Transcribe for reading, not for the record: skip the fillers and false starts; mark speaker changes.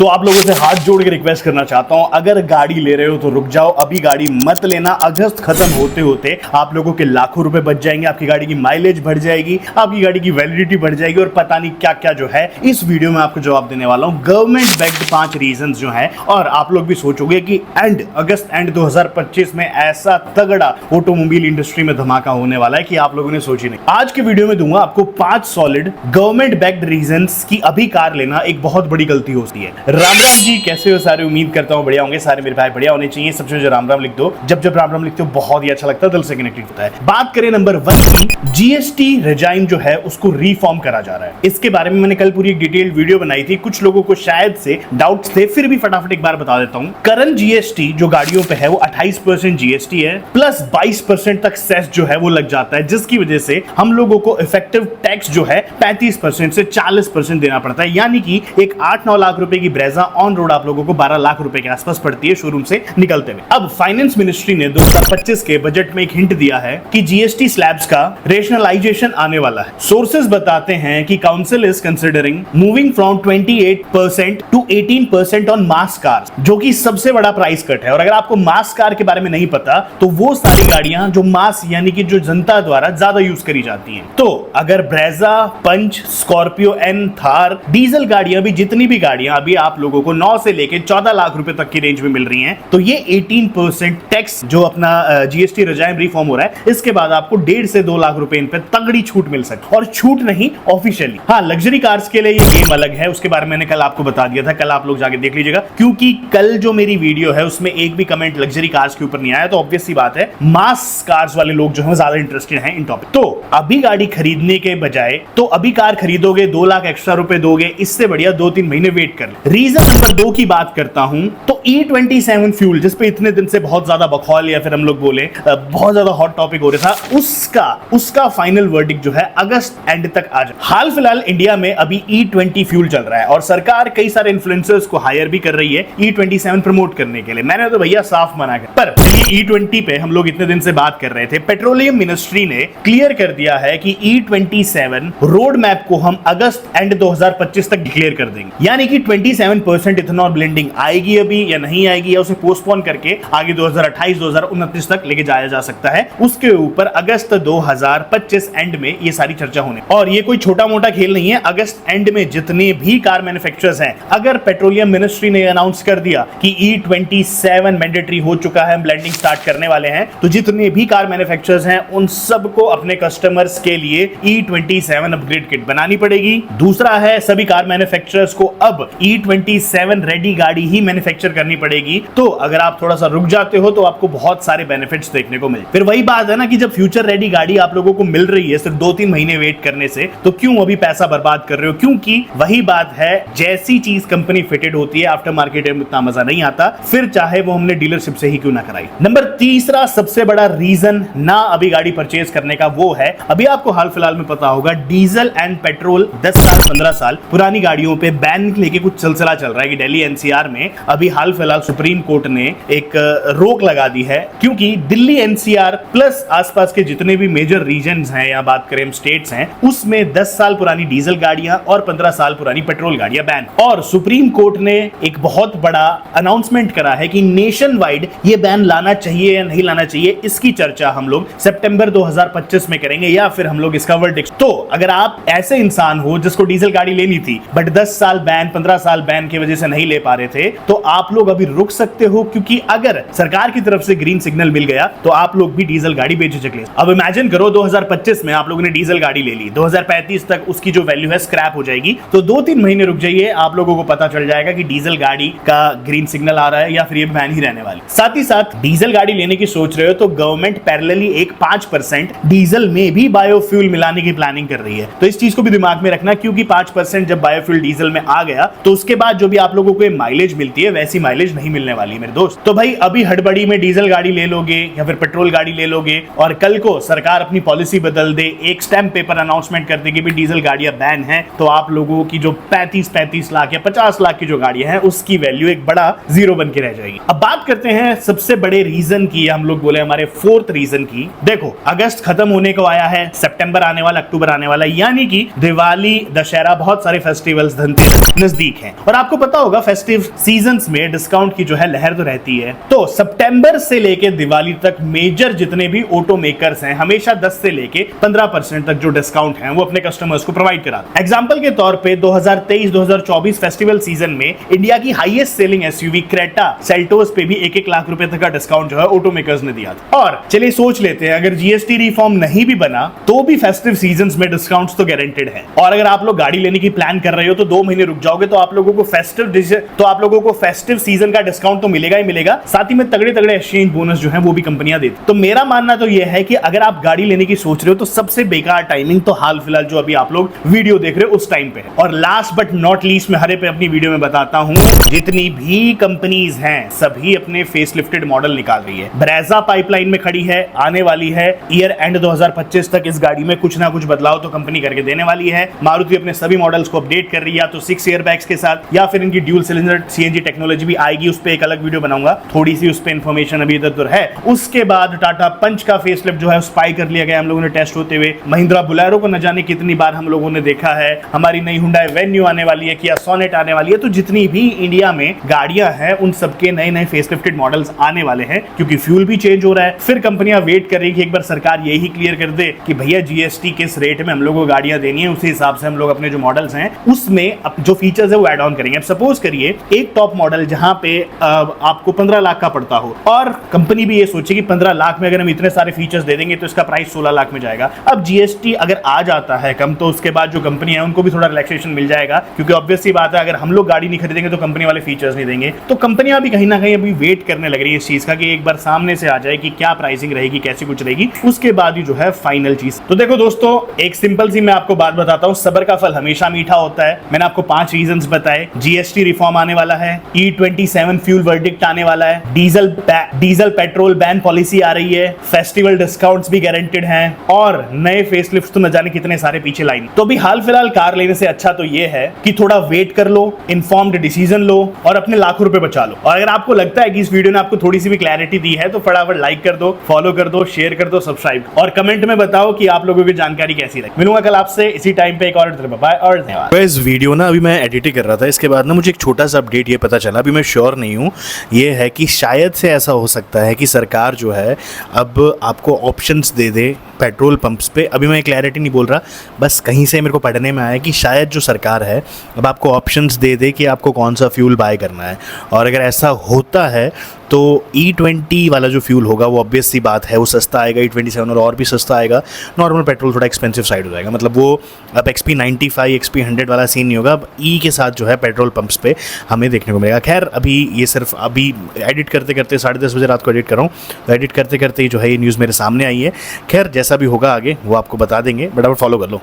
Speaker 1: तो आप लोगों से हाथ जोड़ के रिक्वेस्ट करना चाहता हूं, अगर गाड़ी ले रहे हो तो रुक जाओ, अभी गाड़ी मत लेना। अगस्त खत्म होते होते आप लोगों के लाखों रुपए बच जाएंगे, आपकी गाड़ी की माइलेज बढ़ जाएगी, आपकी गाड़ी की वैलिडिटी बढ़ जाएगी और पता नहीं क्या क्या जो है इस वीडियो में आपको जवाब देने वाला हूं। गवर्नमेंट बैक्ड 5 रीजंस जो है, और आप लोग भी सोचोगे कि अगस्त एंड 2025 में ऐसा तगड़ा ऑटोमोबाइल इंडस्ट्री में धमाका होने वाला है कि आप लोगों ने सोची नहीं। आज के वीडियो में दूंगा आपको 5 सॉलिड गवर्नमेंट बैक्ड रीजंस की अभी कार लेना एक बहुत बड़ी गलती होती है। राम राम जी, कैसे हो सारे? उम्मीद करता हूं बढ़िया होंगे सारे। मेरे भाई बढ़िया होने चाहिए। सबसे पहले राम राम लिख दो। जब जब राम राम लिखते हो बहुत ही अच्छा लगता है, दिल से कनेक्टेड होता है। बात करें नंबर 1 की, जीएसटी रेजाइम जो है उसको रिफॉर्म करा जा रहा है। इसके बारे में मैंने कल पूरी एक डिटेल्ड वीडियो बनाई थी, कुछ लोगों को शायद से डाउट्स थे, फिर भी फटाफट एक बार बता देता हूं। करंट जीएसटी जो गाड़ियों पे है वो 28% जीएसटी है, प्लस 22% तक सेस जो है वो लग जाता है, जिसकी वजह से हम लोगों को इफेक्टिव टैक्स जो है 35% से 40% देना पड़ता है। यानी कि एक 8-9 लाख रुपए की ब्रेजा ऑन रोड आप लोगों को 12 लाख रुपए के आसपास पड़ती है शोरूम से निकलते हुए। अब फाइनेंस मिनिस्ट्री ने 2025 के बजट में एक हिंट दिया है कि जीएसटी स्लैब्स का रेशनलाइजेशन आने वाला है। सोर्सेज बताते हैं कि council is considering moving from 28% to 18% on mass cars, जो कि सबसे बड़ा प्राइस कट है। और अगर आपको मास कार के बारे में नहीं पता तो वो सारी गाड़ियां जो मास यानी कि जो जनता द्वारा ज्यादा यूज करी जाती हैं। तो अगर ब्रेजा, पंच, स्कॉर्पियो एन, थार, डीजल गाड़ियां भी, जितनी भी गाड़ियां अभी आप लोगों को 9 से लेके 14 लाख रुपए तक की रेंज में मिल रही हैं, तो ये 18% टैक्स जो अपना जीएसटी रेजाइम रिफॉर्म हो रहा है, इसके बाद आपको 1.5 से 2 लाख रुपए इन पे तगड़ी छूट मिल सकती है। और छूट नहीं ऑफिशियली। हाँ, लग्जरी कार्स के लिए ये गेम अलग है, उसके बारे में मैंने कल आपको बता दिया था, कल आप लोग जाके देख लीजिएगा, क्योंकि कल जो मेरी वीडियो है उसमें एक भी कमेंट लग्जरी कार्स के ऊपर नहीं आया। तो ऑब्वियस सी बात है मास कार्स वाले लोग जो है ज्यादा इंटरेस्टेड हैं इन टॉपिक। तो अभी गाड़ी खरीदने के बजाय तो अभी कार खरीदोगे, 2 लाख एक्स्ट्रा रुपए दोगे, इससे बढ़िया 2-3 महीने वेट कर ले। रीजन नंबर 2 की बात करता हूं तो E27 फ्यूल, जिस पे इतने दिन से बहुत ज्यादा बखौल या फिर हम लोग बोले बहुत ज्यादा हॉट टॉपिक हो रहा था, उसका फाइनल वर्डिक्ट जो है अगस्त एंड तक आ जाए। हाल फिलहाल इंडिया में अभी E20 फ्यूल चल रहा है और सरकार कई सारे इन्फ्लुएंसर्स को हायर भी कर रही है E27 प्रमोट करने के लिए। मैंने तो भैया साफ मना कर, पर E20 पे हम लोग इतने दिन से बात कर रहे थे। पेट्रोलियम मिनिस्ट्री ने क्लियर कर दिया है कि E27 रोड मैप को हम अगस्त एंड 2025 तक डिक्लेयर कर देंगे। यानी कि 27% इथेनॉल ब्लेंडिंग आएगी अभी या नहीं आएगी, या उसे पोस्टपोन करके आगे 2028-2029 तक लेके जाया जा सकता है। उसके ऊपर अगस्त 2025 एंड में ये सारी चर्चा होने, और ये कोई छोटा मोटा खेल नहीं है। अगस्त एंड में जितने भी कार मैन्युफैक्चरर्स हैं, अगर पेट्रोलियम मिनिस्ट्री ने अनाउंस कर दिया कि E27 मैंडेटरी हो चुका है, ब्लेंडिंग स्टार्ट करने वाले हैं, तो जितने भी कार मैन्युफैक्चरर्स हैं उन सबको अपने कस्टमर्स के लिए E27 अपग्रेड किट बनानी पड़ेगी। दूसरा है, सभी कार मैन्युफैक्चरर्स को अब E27 रेडी गाड़ी ही मैन्युफैक्चर करनी पड़ेगी। तो अगर आप थोड़ा सा रुक जाते हो तो आपको बहुत सारे बेनिफिट्स देखने को मिले। फिर वही बात है ना कि जब फ्यूचर रेडी गाड़ी आप लोगों को मिल रही है सिर्फ 2-3 महीने वेट करने से, तो क्यों अभी पैसा बर्बाद कर रहे हो? क्योंकि वही बात है, जैसी चीज कंपनी फिटेड होती है आफ्टर मार्केट में इतना मजा नहीं आता, फिर चाहे वो हमने डीलरशिप से ही क्यों ना कराई। नंबर 3 सबसे बड़ा रीजन ना अभी गाड़ी परचेज करने का वो है, अभी आपको हाल फिलहाल में पता होगा डीजल एंड पेट्रोल 10 साल 15 साल पुरानी गाड़ियों पे बैन लेके कुछ सिलसिला चल रहा है कि दिल्ली एनसीआर में अभी हाल फिलहाल सुप्रीम कोर्ट ने एक रोक लगा दी है, क्योंकि दिल्ली एनसीआर प्लस आसपास के जितने भी मेजर रीजन्स हैं या बात करें स्टेट्स हैं, उसमें 10 साल पुरानी डीजल गाड़ियां और 15 साल पुरानी पेट्रोल गाड़ियां बैन। और सुप्रीम कोर्ट ने एक बहुत बड़ा अनाउंसमेंट करा है कि नेशन वाइड ये बैन लाना चाहिए या नहीं लाना चाहिए। इसकी चर्चा हम लोग सितंबर 2025 में करेंगे, या फिर हम लोग इसका वर्डिक्ट। तो अगर आप ऐसे इंसान हो जिसको डीजल गाड़ी लेनी थी बट 10 साल बैन 15 साल बैन की वजह से नहीं ले पा रहे थे, तो आप लोग अभी रुक सकते हो, क्योंकि अगर सरकार की तरफ से ग्रीन सिग्नल मिल गया तो आप लोग भी डीजल गाड़ी बेझिझक ले। अब इमेजिन करो 2025 में आप लोगों ने डीजल गाड़ी ले ली, 2035 तक उसकी जो वैल्यू है स्क्रैप हो जाएगी। तो 2-3 महीने रुक जाइए, आप लोगों को पता चल जाएगा कि डीजल गाड़ी का ग्रीन सिग्नल आ रहा है या फिर ये बैन ही रहने वाली। साथ ही साथ डीजल गाड़ी लेने की सोच रहे हो तो गवर्नमेंट पैरेलली एक 5% डीजल में भी बायोफ्यूल मिलाने की प्लानिंग कर रही है। तो इस चीज को भी दिमाग में रखना, क्योंकि 5% जब बायोफ्यूल डीजल में आ गया तो उसके बाद जो भी आप लोगों को माइलेज मिलती है वैसी माइलेज नहीं मिलने वाली है मेरे दोस्त। तो भाई अभी हड़बड़ी में डीजल गाड़ी ले लोगे या फिर पेट्रोल गाड़ी ले लोगे और कल को सरकार अपनी पॉलिसी बदल दे, एक स्टैम्प पेपर अनाउंसमेंट कर दे कि भी डीजल गाड़ियां बैन है, तो आप लोगों की जो 35 लाख या 50 लाख की जो गाड़ियां हैं उसकी वैल्यू एक बड़ा जीरो बन के रह जाएगी। अब बात करते हैं सबसे बड़े रीजन की, हम लोग बोले हमारे 4th रीजन की। देखो अगस्त खत्म होने को आया है, सितंबर आने वाला, अक्टूबर आने वाला, यानी कि दिवाली, दशहरा, बहुत सारे फेस्टिवल्स, धनतेरस नजदीक हैं। और आपको पता होगा फेस्टिव सीजन्स में डिस्काउंट की जो है लहर तो रहती है। तो सितंबर से लेके दिवाली तक मेजर जितने भी ऑटो मेकर्स हैं हमेशा 10 से लेके 15% तक जो डिस्काउंट है वो अपने कस्टमर्स को प्रोवाइड कराते हैं। एग्जांपल के तौर पे 2023-2024 फेस्टिवल सीजन में इंडिया की highest selling SUV Creta Seltos पे भी 1-1 लाख रुपए तक का डिस्काउंट जो है ऑटो मेकर्स ने दिया था। और चलिए सोच लेते हैं अगर जीएसटी रिफॉर्म नहीं भी बना तो भी फेस्टिव सीजन्स में डिस्काउंट्स तो गारंटेड है। और अगर आप लोग गाड़ी लेने की प्लान कर रहे हो तो 2 महीने रुक जाओगे तो आप लोगों को फेस्टिव सीजन का डिस्काउंट तो मिलेगा ही मिलेगा, साथ ही में तगड़े तगड़े एक्सचेंज बोनस जो है वो भी कंपनियां देती। तो मेरा मानना तो यह है कि अगर आप गाड़ी लेने की सोच रहे हो तो सबसे बेकार टाइमिंग तो हाल फिलहाल जो अभी आप लोग वीडियो देख रहे हो उस टाइम पे है। और लास्ट बट नॉट लीस्ट मैं हर पे अपनी वीडियो में बताता हूं, जितनी भी कंपनीज हैं सभी अपने फेसलिफ्टेड मॉडल निकाल रही है। ब्रेजा पाइपलाइन में खड़ी है, आने वाली है ईयर एंड 2025 तक इस गाड़ी में कुछ ना कुछ बदलाव तो कंपनी करके देने वाली है। मारुति अपने सभी मॉडल्स को अपडेट कर रही है, या तो 6 एयरबैग्स के साथ या फिर इनकी ड्यूल सिलेंडर सीएनजी टेक्नोलॉजी भी आएगी। उस पे एक अलग वीडियो बनाऊंगा, थोड़ी सी उस पे इंफॉर्मेशन अभी इधर है। उसके बाद टाटा पंच का फेसलिफ्ट जो है स्पाई कर लिया गया हम लोगों ने टेस्ट होते हुए। महिंद्रा बुलेरो को न जाने कितनी बार हम लोगों ने देखा है। हमारी नई हुंडई वेन्यू आने वाली है, किया सोनेट आने वाली है। तो जितनी भी इंडिया में गाड़ियां हैं उन सबके नए नए फेसलिफ्टेड मॉडल्स आने वाले हैं, क्योंकि फ्यूल भी चेंज हो रहा है। फिर कंपनियां वेट कर रही है कि एक बार सरकार यही क्लियर कर दे कि भैया जीएसटी किस रेट में हम लोगों को गाड़ियां देनी है, उसी हिसाब से हम लोग अपने जो मॉडल्स हैं उसमें जो फीचर्स है वो एड ऑन करेंगे। अब सपोज करिए एक टॉप मॉडल जहां पे आपको 15 लाख का पड़ता हो और कंपनी भी ये सोचे कि 15 लाख में अगर हम इतने सारे फीचर्स दे देंगे तो इसका प्राइस 16 लाख में जाएगा। अब जीएसटी अगर आ जाता है कम तो उसके बाद जो कंपनी है उनको भी थोड़ा रिलैक्सेशन मिल जाएगा, क्योंकि ऑब्वियस सी बात है अगर हम लोग गाड़ी नहीं खरीदेंगे तो कंपनी वाले फीचर्स नहीं देंगे। तो कंपनियां भी कहीं ना कहीं अभी वेट करने लग रही है इस चीज का कि एक बार सामने से आ जाए कि क्या प्राइसिंग रहेगी, कैसी कुछ रहेगी, उसके बाद ही जो है फाइनल चीज। तो देखो दोस्तों, एक सिंपल सी मैं आपको बात बताता हूं, सब्र का फल हमेशा मीठा होता है। मैंने आपको 5 रीजंस बताए। जीएसटी रिफॉर्म आने वाला है, E27 फ्यूल वर्डिक्ट आने वाला है, डीजल पेट्रोल बैन पॉलिसी आ रही है, फेस्टिवल डिस्काउंट्स भी गारंटेड हैं और नए फेसलिफ्ट तो न जाने कितने सारे पीछे लाइन। तो भी हाल फिलहाल कार लेने से अच्छा तो ये है कि थोड़ा वेट कर लो, इन्फॉर्म्ड डिसीजन लो और अपने लाखों रुपए बचा लो। और अगर आपको लगता है कि इस वीडियो ने आपको थोड़ी सी भी क्लैरिटी दी है तो फटाफट लाइक कर दो, फॉलो कर दो, शेयर कर दो, सब्सक्राइब, और कमेंट में बताओ कि आप लोगों की जानकारी कैसी लगी। मिलूंगा कल आपसे इसी टाइम पे एक और बाय और धन्यवाद।
Speaker 2: इस वीडियो ना अभी मैं एडिटिंग कर रहा था, इसके बाद ना मुझे एक छोटा सा अपडेट ये पता चला, अभी मैं श्योर नहीं हूँ, ये है कि शायद से ऐसा हो सकता है कि सरकार जो है अब आपको ऑप्शंस दे दे पेट्रोल पंप्स पे। अभी मैं क्लैरिटी नहीं बोल रहा, बस कहीं से मेरे को पढ़ने में आया कि शायद जो सरकार है अब आपको ऑप्शंस दे दे कि आपको कौन सा फ्यूल बाय करना है। और अगर ऐसा होता है तो E20 वाला जो फ्यूल होगा वो ऑब्वियस सी बात है वो सस्ता आएगा, E27 और भी सस्ता आएगा। नॉर्मल पेट्रोल थोड़ा एक्सपेंसिव साइड हो जाएगा, मतलब वो अब XP95 XP100 वाला सीन नहीं होगा। अब E के साथ जो है पेट्रोल पंप्स पे हमें देखने को मिलेगा। खैर अभी ये सिर्फ अभी एडिट करते करते 10:30 बजे रात को एडिट कर रहा हूँ, तो एडिट करते करते ही जो है ये न्यूज़ मेरे सामने आई है। खैर जैसा भी होगा आगे वो आपको बता देंगे, बट आप फॉलो कर लो।